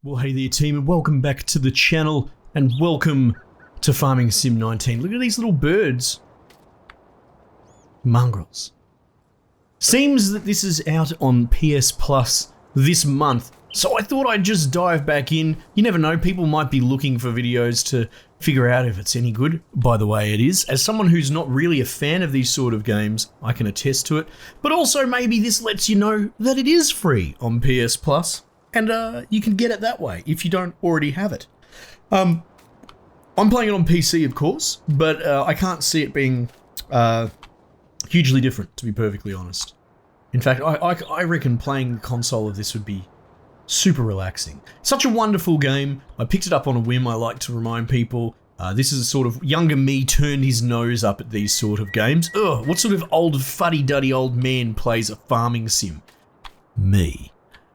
Well, hey there team, and welcome back to the channel, and welcome to Farming Sim 19. Look at these little birds. Mongrels. Seems that this is out on PS Plus this month, so I thought I'd just dive back in. You never know, people might be looking for videos to figure out if it's any good. By the way, it is. As someone who's not really a fan of these sort of games, I can attest to it. But also maybe this lets you know that it is free on PS Plus. And you can get it that way if you don't already have it. I'm playing it on PC, of course, but I can't see it being hugely different, to be perfectly honest. In fact, I reckon playing the console of this would be super relaxing. Such a wonderful game. I picked it up on a whim, I like to remind people. This is a sort of younger me turned his nose up at these sort of games. Ugh, what sort of old fuddy-duddy old man plays a farming sim? Me,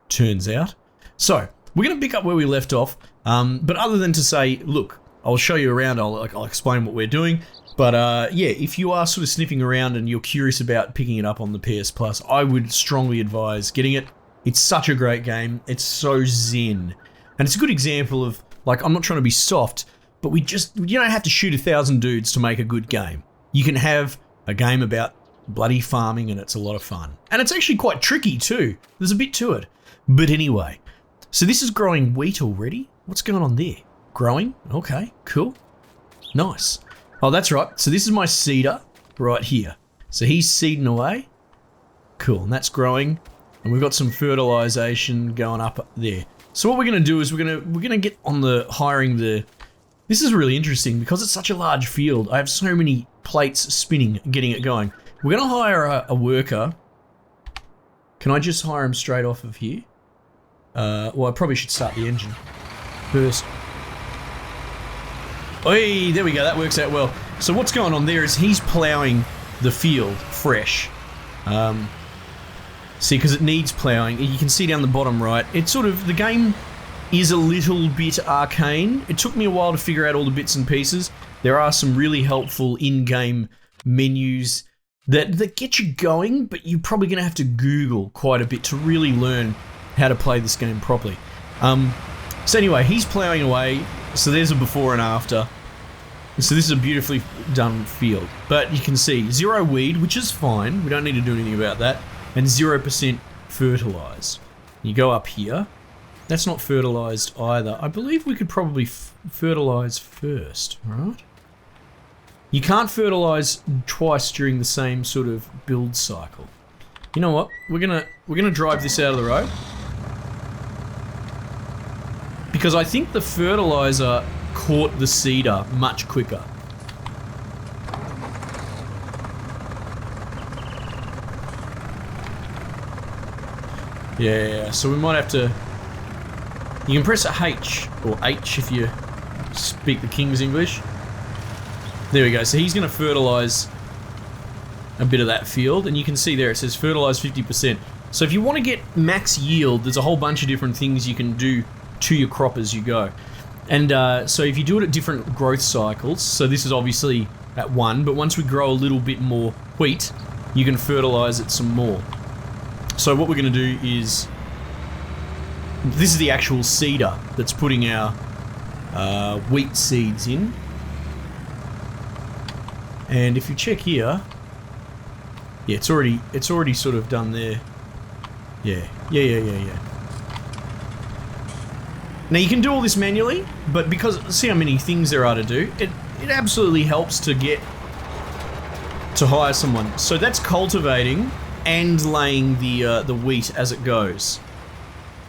turns out. So, we're going to pick up where we left off, but other than to say, look, I'll show you around, I'll explain what we're doing, but yeah, if you are sort of sniffing around and you're curious about picking it up on the PS Plus, I would strongly advise getting it. It's such a great game, it's so zen, and it's a good example of, like, I'm not trying to be soft, but you don't have to shoot 1,000 dudes to make a good game. You can have a game about bloody farming and it's a lot of fun. And it's actually quite tricky too, there's a bit to it. But anyway, so this is growing wheat already? What's going on there? Growing? Okay, cool. Nice. Oh, that's right. So this is my seeder right here. So he's seeding away. Cool, and that's growing. And we've got some fertilization going up there. So what we're going to do is we're going to get on the hiring the... This is really interesting because it's such a large field. I have so many plates spinning, getting it going. We're going to hire a worker. Can I just hire him straight off of here? Well, I probably should start the engine first. Oi, there we go, that works out well. So what's going on there is he's ploughing the field fresh. See, because it needs ploughing. You can see down the bottom right, it's sort of, the game is a little bit arcane. It took me a while to figure out all the bits and pieces. There are some really helpful in-game menus that get you going, but you're probably going to have to Google quite a bit to really learn how to play this game properly. So anyway, he's ploughing away, so there's a before and after. So this is a beautifully done field, but you can see zero weed, which is fine, we don't need to do anything about that, and 0% fertilized. You go up here, that's not fertilized either. I believe we could probably fertilize first, right? You can't fertilize twice during the same sort of build cycle. You know what? We're gonna drive this out of the road. Because I think the fertilizer caught the seeder much quicker. Yeah, so we might have to... You can press a H, or H if you speak the King's English. There we go, so he's going to fertilize a bit of that field, and you can see there it says fertilize 50%. So if you want to get max yield, there's a whole bunch of different things you can do to your crop as you go. And so if you do it at different growth cycles, so this is obviously at 1, but once we grow a little bit more wheat, you can fertilize it some more. So what we're going to do is, this is the actual seeder that's putting our wheat seeds in. And if you check here, yeah, it's already sort of done there. Yeah. Now you can do all this manually, but because, see how many things there are to do, it absolutely helps to hire someone. So that's cultivating and laying the wheat as it goes.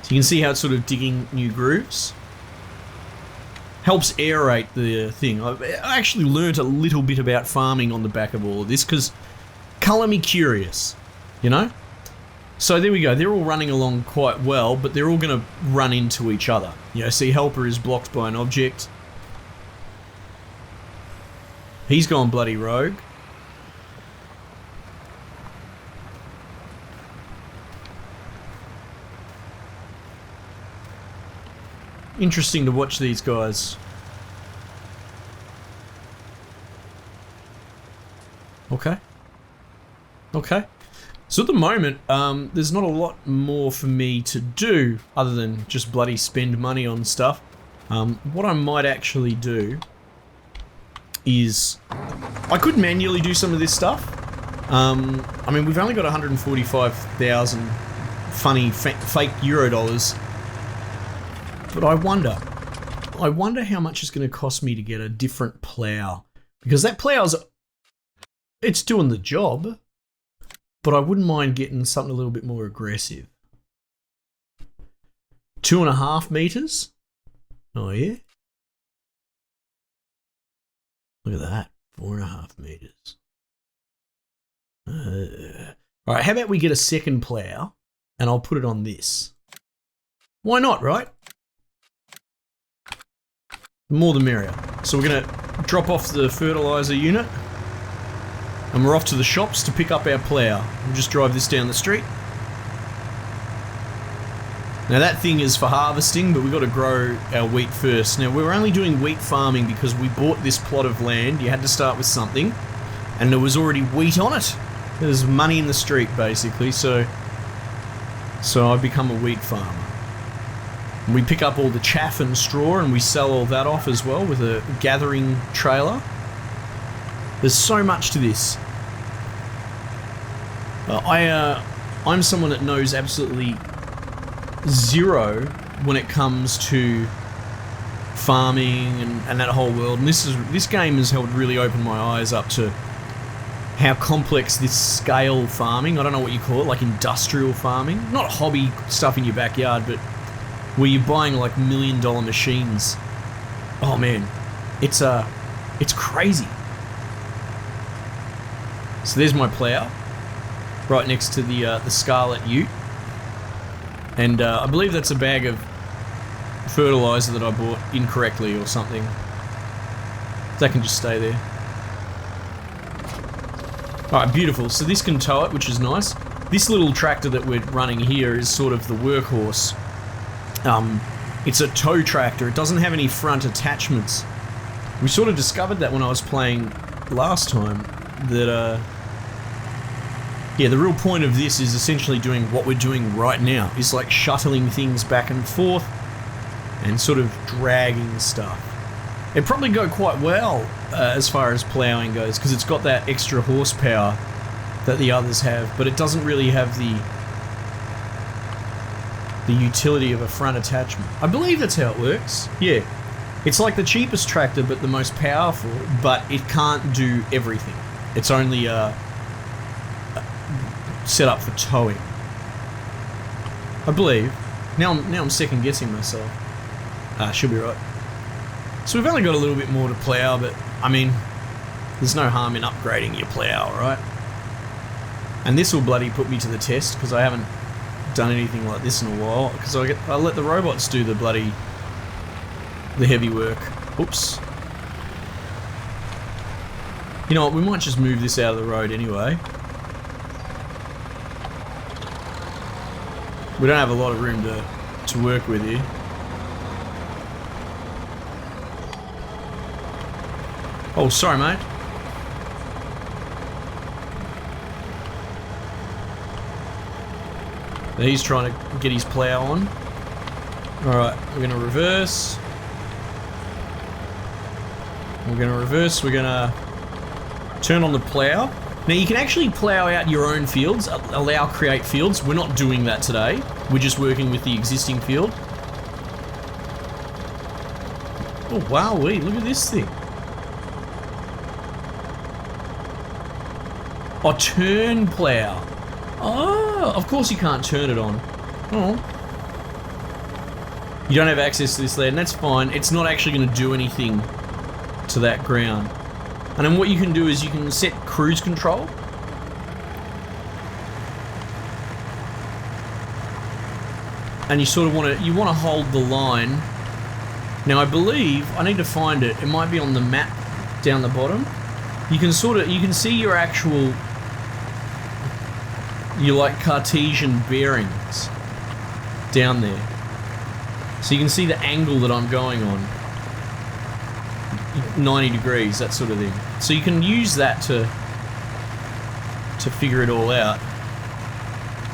So you can see how it's sort of digging new grooves. Helps aerate the thing. I actually learnt a little bit about farming on the back of all of this, because colour me curious, you know? So there we go, they're all running along quite well, but they're all going to run into each other. You know, see, helper is blocked by an object. He's gone bloody rogue. Interesting to watch these guys. Okay. So at the moment, there's not a lot more for me to do other than just bloody spend money on stuff. What I might actually do is I could manually do some of this stuff. I mean, we've only got 145,000 funny fake euro dollars, but I wonder how much it's going to cost me to get a different plow, because that it's doing the job. But I wouldn't mind getting something a little bit more aggressive. 2.5 meters? Oh yeah? Look at that. 4.5 meters. Alright, how about we get a second plow and I'll put it on this. Why not, right? The more the merrier. So we're going to drop off the fertilizer unit. And we're off to the shops to pick up our plough. We'll just drive this down the street. Now that thing is for harvesting, but we've got to grow our wheat first. Now we're only doing wheat farming because we bought this plot of land. You had to start with something. And there was already wheat on it. There's money in the street basically, so I've become a wheat farmer. We pick up all the chaff and straw and we sell all that off as well with a gathering trailer. There's so much to this. I'm someone that knows absolutely zero when it comes to farming and that whole world. And this game has helped really open my eyes up to how complex this scale farming, I don't know what you call it, like industrial farming, not hobby stuff in your backyard, but where you're buying like $1 million machines. Oh man, it's crazy. So there's my plough, right next to the Scarlet ute. And I believe that's a bag of fertilizer that I bought incorrectly or something. That can just stay there. Alright, beautiful. So this can tow it, which is nice. This little tractor that we're running here is sort of the workhorse. It's a tow tractor. It doesn't have any front attachments. We sort of discovered that when I was playing last time, that yeah, the real point of this is essentially doing what we're doing right now. It's like shuttling things back and forth and sort of dragging stuff. It'd probably go quite well as far as ploughing goes, because it's got that extra horsepower that the others have, but it doesn't really have the utility of a front attachment. I believe that's how it works. Yeah. It's like the cheapest tractor, but the most powerful, but it can't do everything. It's only set up for towing. I believe. Now I'm second guessing myself. Should be right. So we've only got a little bit more to plough, but I mean, there's no harm in upgrading your plough, right? And this will bloody put me to the test, because I haven't done anything like this in a while, because I let the robots do the heavy work. Oops. You know what, we might just move this out of the road anyway. We don't have a lot of room to work with here. Oh, sorry, mate. He's trying to get his plough on. Alright, we're going to reverse. We're going to reverse. We're going to turn on the plough. Now you can actually plough out your own fields, allow create fields. We're not doing that today. We're just working with the existing field. Oh wowee, look at this thing. Oh, turn plough. Oh, of course you can't turn it on. Oh. You don't have access to this land, and that's fine. It's not actually going to do anything to that ground. And then what you can do is you can set cruise control. And you sort of want to hold the line. Now I believe, I need to find it. It might be on the map down the bottom. You can see your actual, your like Cartesian bearings down there. So you can see the angle that I'm going on. 90 degrees, that sort of thing. So you can use that to figure it all out.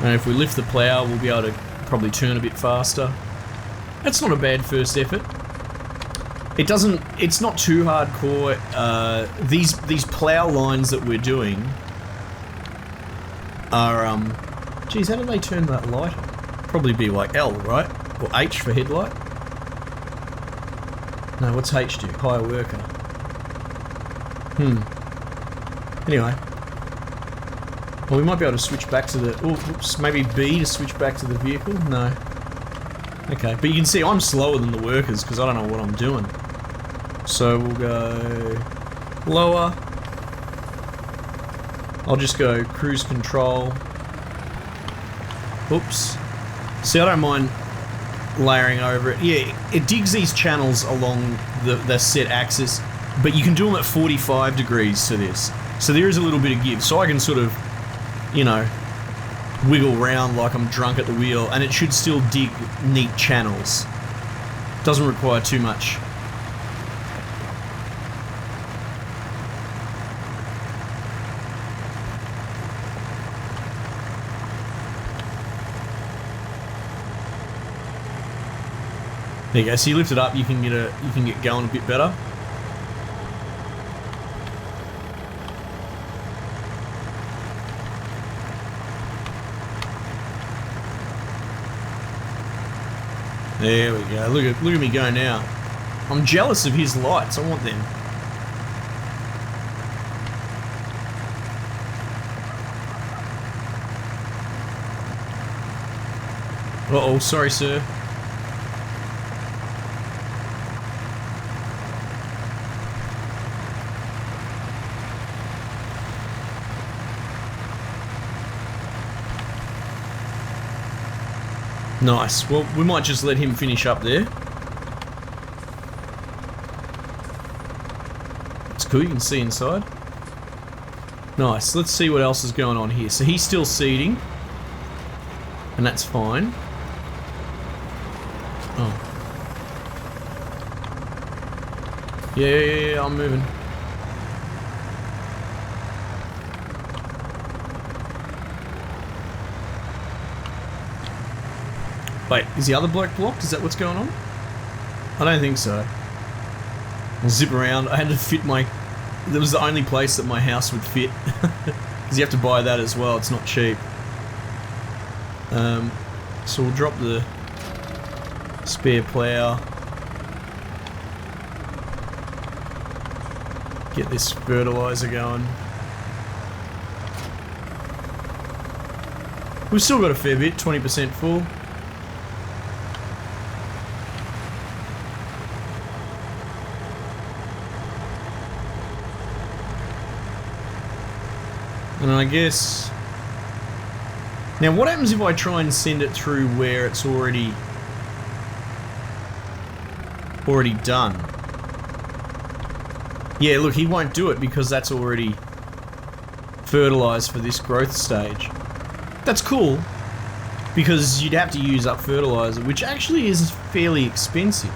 And if we lift the plough, we'll be able to probably turn a bit faster. That's not a bad first effort. It's not too hardcore. These plough lines that we're doing are, geez, how do they turn that light on? Probably be like L, right? Or H for headlight? No, what's H do? Hire worker. Anyway. Well, we might be able to switch back to the... Oh, oops, maybe B to switch back to the vehicle? No. Okay, but you can see I'm slower than the workers because I don't know what I'm doing. So we'll go lower. I'll just go cruise control. Oops. See, I don't mind layering over it. Yeah, it digs these channels along the set axis, but you can do them at 45 degrees to this. So there is a little bit of give. So I can sort of, you know, wiggle round like I'm drunk at the wheel, and it should still dig neat channels. Doesn't require too much. There you go. So you lift it up, you can get going a bit better. There we go. Look at me go now. I'm jealous of his lights. I want them. Uh-oh, sorry, sir. Nice. Well, we might just let him finish up there. It's cool, you can see inside. Nice. Let's see what else is going on here. So he's still seeding. And that's fine. Oh. Yeah, I'm moving. Wait, is the other bloke blocked? Is that what's going on? I don't think so. I'll zip around. I had to fit my... That was the only place that my house would fit. Because you have to buy that as well. It's not cheap. So we'll drop the spare plough. Get this fertilizer going. We've still got a fair bit, 20% full. And I guess... Now what happens if I try and send it through where it's already done? Yeah, look, he won't do it because that's already fertilized for this growth stage. That's cool, because you'd have to use up fertilizer, which actually is fairly expensive.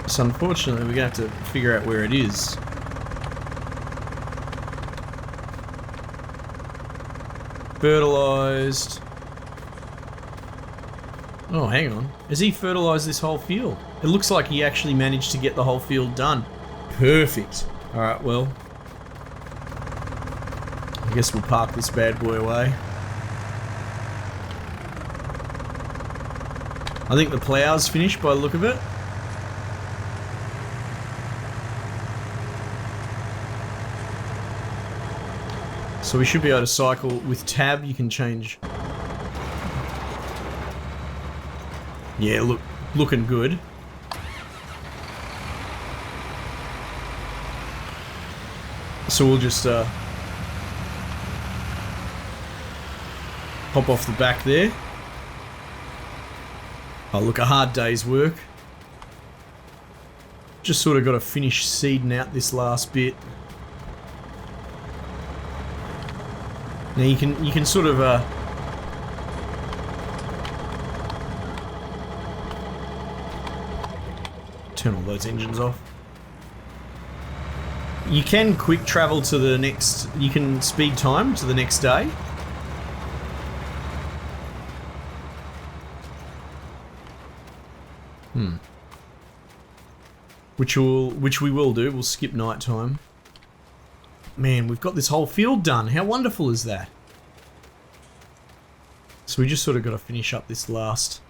So unfortunately, we're going to have to figure out where it is. Fertilized. Oh, hang on. Has he fertilized this whole field? It looks like he actually managed to get the whole field done. Perfect. Alright, well. I guess we'll park this bad boy away. I think the plough's finished by the look of it. So we should be able to cycle with tab. You can change. Yeah, looking good. So we'll just hop off the back there. Oh, look, a hard day's work. Just sort of got to finish seeding out this last bit. Now you can sort of turn all those engines off. You can quick travel to the next... You can speed time to the next day. Which we will do. We'll skip night time. Man, we've got this whole field done. How wonderful is that? So we just sort of got to finish up this last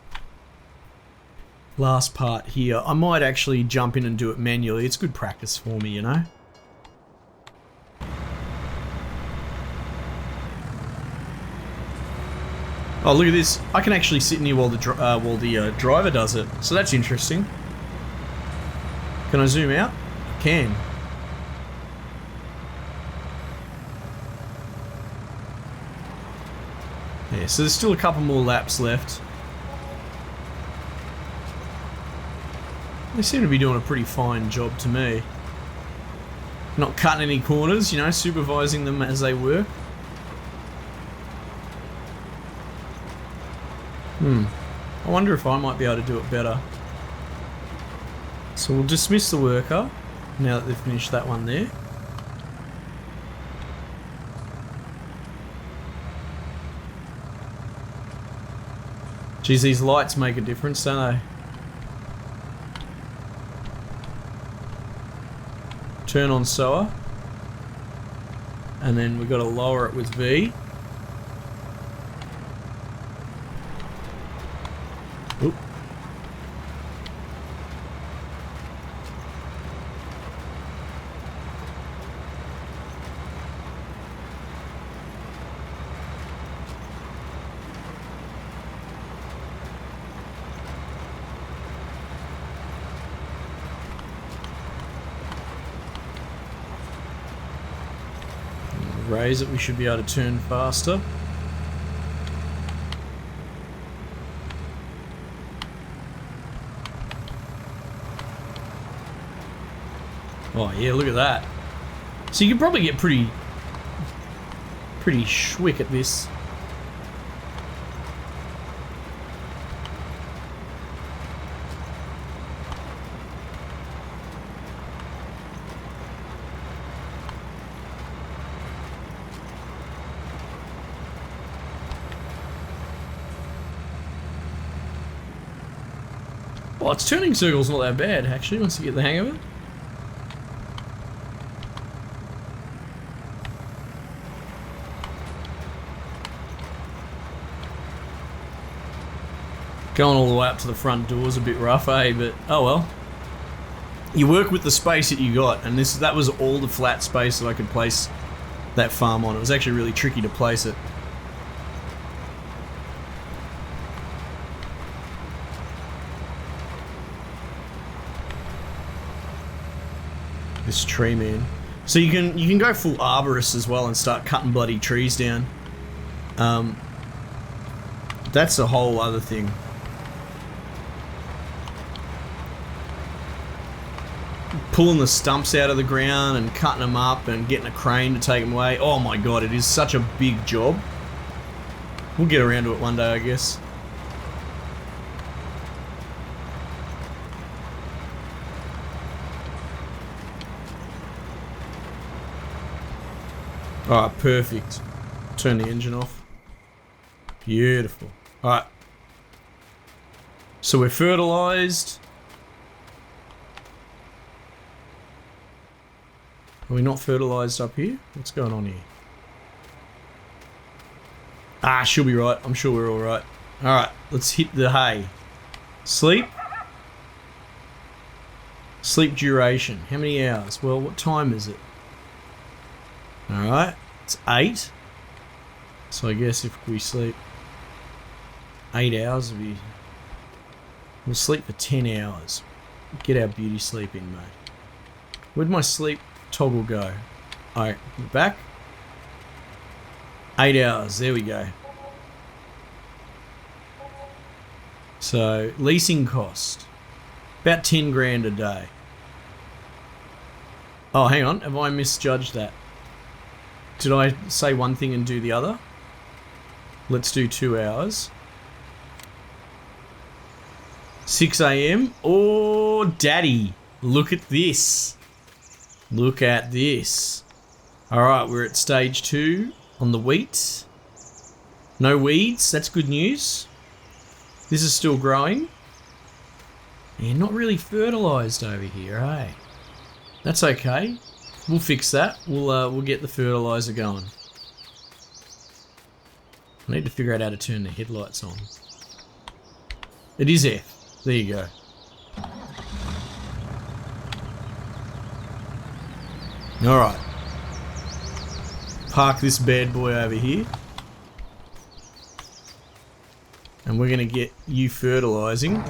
part here. I might actually jump in and do it manually. It's good practice for me, you know? Oh, look at this. I can actually sit in here while the driver does it. So that's interesting. Can I zoom out? I can. Yeah, so there's still a couple more laps left. They seem to be doing a pretty fine job to me. Not cutting any corners, you know, supervising them as they work. I wonder if I might be able to do it better. So we'll dismiss the worker now that they've finished that one there. Geez, these lights make a difference, don't they? Turn on sower. And then we've got to lower it with V. Oop. Raise it, we should be able to turn faster. Oh yeah, look at that. So you can probably get pretty schwick at this. Well, its turning circle's not that bad, actually, once you get the hang of it. Going all the way up to the front door's a bit rough, eh? But, oh well. You work with the space that you got, and that was all the flat space that I could place that farm on. It was actually really tricky to place it. This tree, man. So you can go full arborist as well and start cutting bloody trees down. That's a whole other thing. Pulling the stumps out of the ground and cutting them up and getting a crane to take them away. Oh my god, it is such a big job. We'll get around to it one day, I guess. Alright, perfect. Turn the engine off. Beautiful. Alright. So we're fertilised. Are we not fertilised up here? What's going on here? Ah, she'll be right. I'm sure we're alright. Alright, let's hit the hay. Sleep. Sleep duration. How many hours? Well, what time is it? Alright, it's 8. So I guess if we sleep 8 hours, we'll sleep for 10 hours. Get our beauty sleep in, mate. Where'd my sleep toggle go? Alright, back. 8 hours, there we go. So, leasing cost. About 10 grand a day. Oh, hang on, have I misjudged that? Did I say one thing and do the other? Let's do 2 hours. 6 AM. Oh, daddy. Look at this. Look at this. Alright, we're at stage 2 on the wheat. No weeds, that's good news. This is still growing. And not really fertilised over here, eh? That's okay. We'll fix that. We'll get the fertiliser going. I need to figure out how to turn the headlights on. It is F. There you go. Alright. Park this bad boy over here. And we're going to get you fertilising.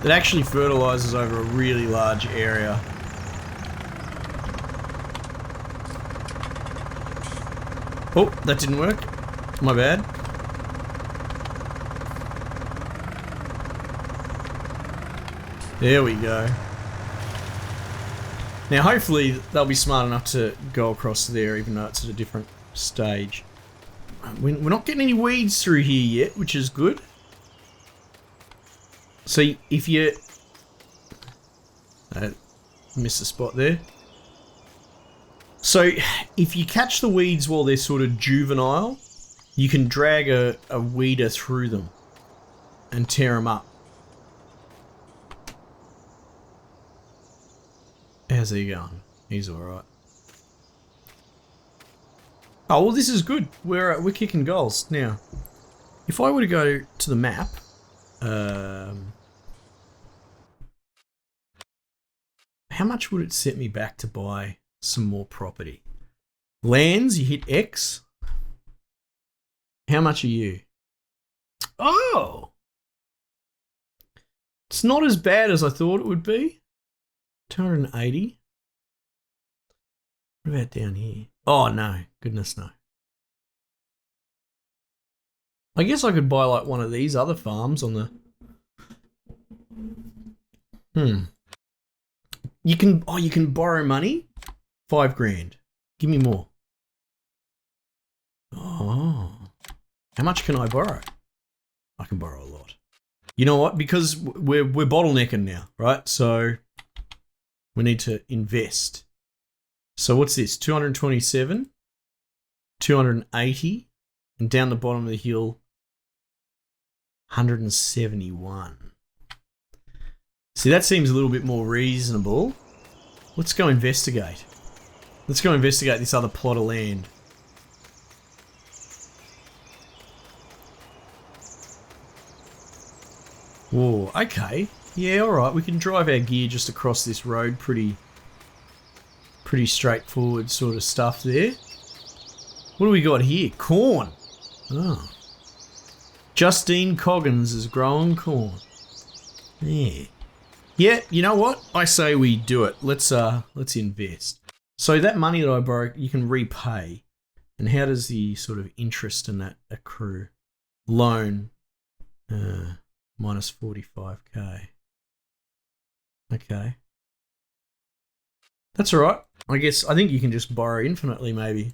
It actually fertilises over a really large area. Oh, that didn't work. My bad. There we go. Now hopefully they'll be smart enough to go across there even though it's at a different stage. We're not getting any weeds through here yet, which is good. So if you... missed a spot there. So if you catch the weeds while they're sort of juvenile, you can drag a weeder through them and tear them up. How's he going? He's alright. Oh, well this is good. We're kicking goals. Now, if I were to go to the map... how much would it set me back to buy some more property? Lands, you hit X. How much are you? Oh! It's not as bad as I thought it would be. 280. What about down here? Oh no, goodness no. I guess I could buy like one of these other farms on the... You can borrow money? 5 grand. Give me more. Oh. How much can I borrow? I can borrow a lot. You know what? Because we're bottlenecking now, right? So we need to invest. So what's this? 227, 280, and down the bottom of the hill, 171. See, that seems a little bit more reasonable. Let's go investigate. Let's go investigate this other plot of land. Whoa, okay. Yeah, alright, we can drive our gear just across this road. Pretty straightforward sort of stuff there. What do we got here? Corn. Oh. Justine Coggins is growing corn. Yeah. Yeah, you know what? I say we do it. Let's invest. So that money that I borrow, you can repay. And how does the sort of interest in that accrue? Loan, minus 45k. Okay. That's alright. I think you can just borrow infinitely maybe.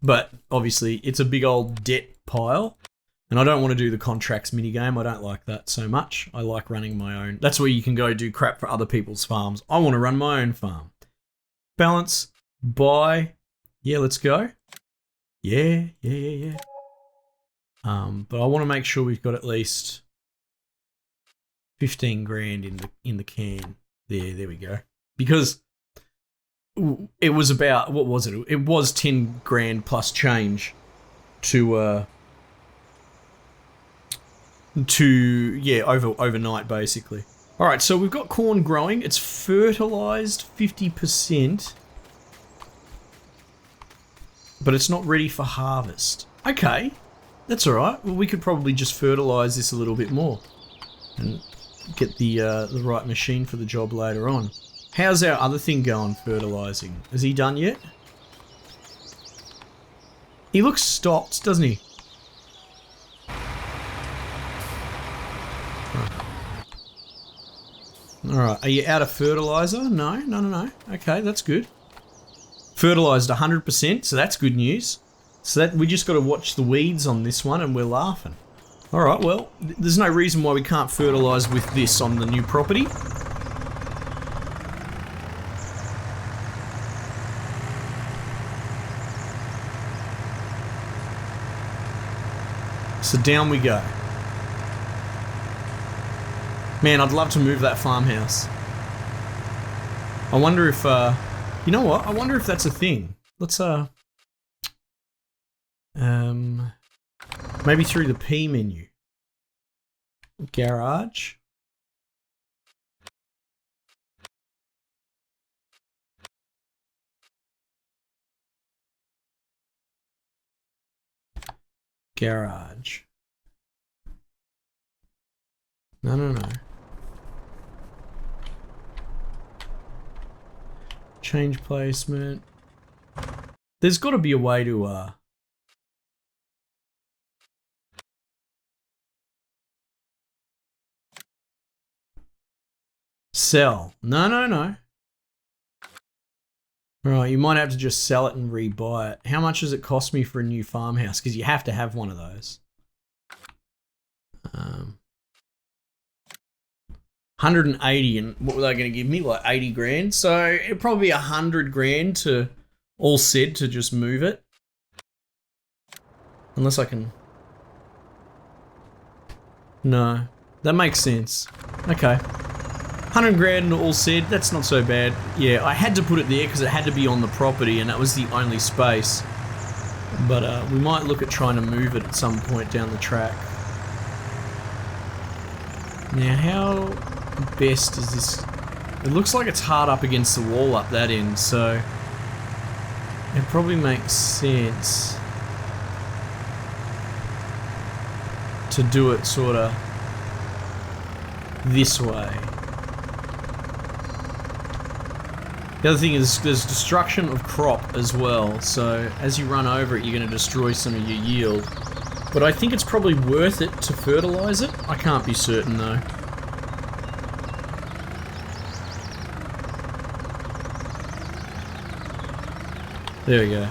But obviously it's a big old debt pile. And I don't want to do the contracts minigame. I don't like that so much. I like running my own. That's where you can go do crap for other people's farms. I want to run my own farm. Balance. Buy. Yeah, let's go. Yeah. But I want to make sure we've got at least 15 grand in the can. There we go. Because it was about, what was it? It was 10 grand plus change to overnight basically. All right, so we've got corn growing. It's fertilized 50%, but it's not ready for harvest. Okay, that's all right. Well, we could probably just fertilize this a little bit more and get the right machine for the job later on. How's our other thing going, fertilizing? Is he done yet? He looks stopped, doesn't he? Alright, are you out of fertilizer? No. Okay, that's good. Fertilized 100%, so that's good news. So that we just got to watch the weeds on this one and we're laughing. Alright, well, there's no reason why we can't fertilise with this on the new property. So down we go. Man, I'd love to move that farmhouse. I wonder if, you know what? I wonder if that's a thing. Let's, maybe through the P menu. Garage. Garage. No. Change placement. There's got to be a way to, sell. No. Right, you might have to just sell it and rebuy it. How much does it cost me for a new farmhouse? Because you have to have one of those. 180, and what were they going to give me? Like 80 grand? So it'd probably be 100 grand to all said to just move it. Unless I can... No, that makes sense. Okay. 100 grand all said, that's not so bad. Yeah, I had to put it there because it had to be on the property and that was the only space. But we might look at trying to move it at some point down the track. Now, how best is this? It looks like it's hard up against the wall up that end, so it probably makes sense to do it sort of this way. The other thing is there's destruction of crop as well, so as you run over it you're going to destroy some of your yield. But I think it's probably worth it to fertilise it. I can't be certain though. There we go.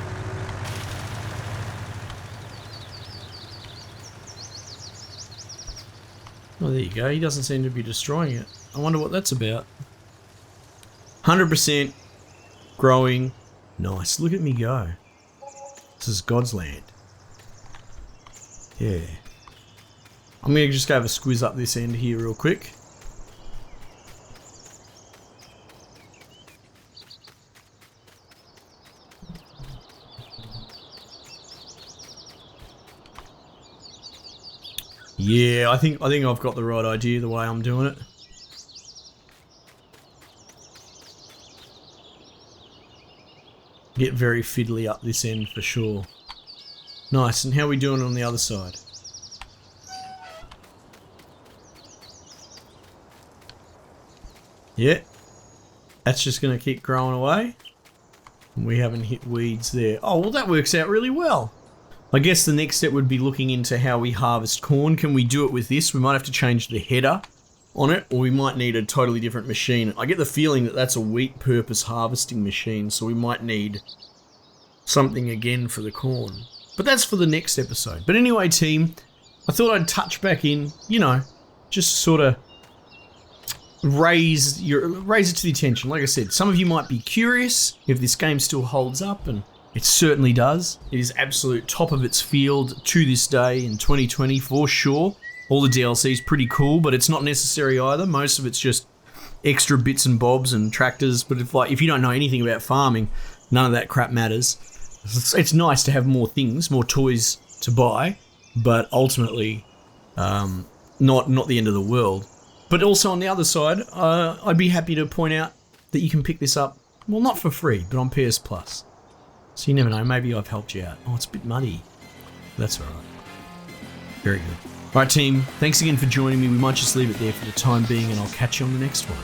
Oh, there you go. He doesn't seem to be destroying it. I wonder what that's about. 100% growing. Nice. Look at me go. This is God's land. Yeah. I'm going to just go have a squiz up this end here real quick. Yeah, I think I've got the right idea the way I'm doing it. Get very fiddly up this end for sure. Nice, and how are we doing on the other side? Yeah, that's just going to keep growing away. We haven't hit weeds there. Oh, well that works out really well. I guess the next step would be looking into how we harvest corn. Can we do it with this? We might have to change the header on it, or we might need a totally different machine. I get the feeling that that's a wheat purpose harvesting machine, so we might need something again for the corn. But that's for the next episode. But anyway, team, I thought I'd touch back in, you know, just sort of raise it to the attention. Like I said, some of you might be curious if this game still holds up, and it certainly does. It is absolute top of its field to this day in 2020 for sure. All the DLC is pretty cool, but it's not necessary either. Most of it's just extra bits and bobs and tractors. But if you don't know anything about farming, none of that crap matters. It's nice to have more things, more toys to buy, but ultimately, not the end of the world. But also on the other side, I'd be happy to point out that you can pick this up, well, not for free, but on PS Plus. So you never know, maybe I've helped you out. Oh, it's a bit muddy. That's alright. Very good. Alright team, thanks again for joining me. We might just leave it there for the time being, and I'll catch you on the next one.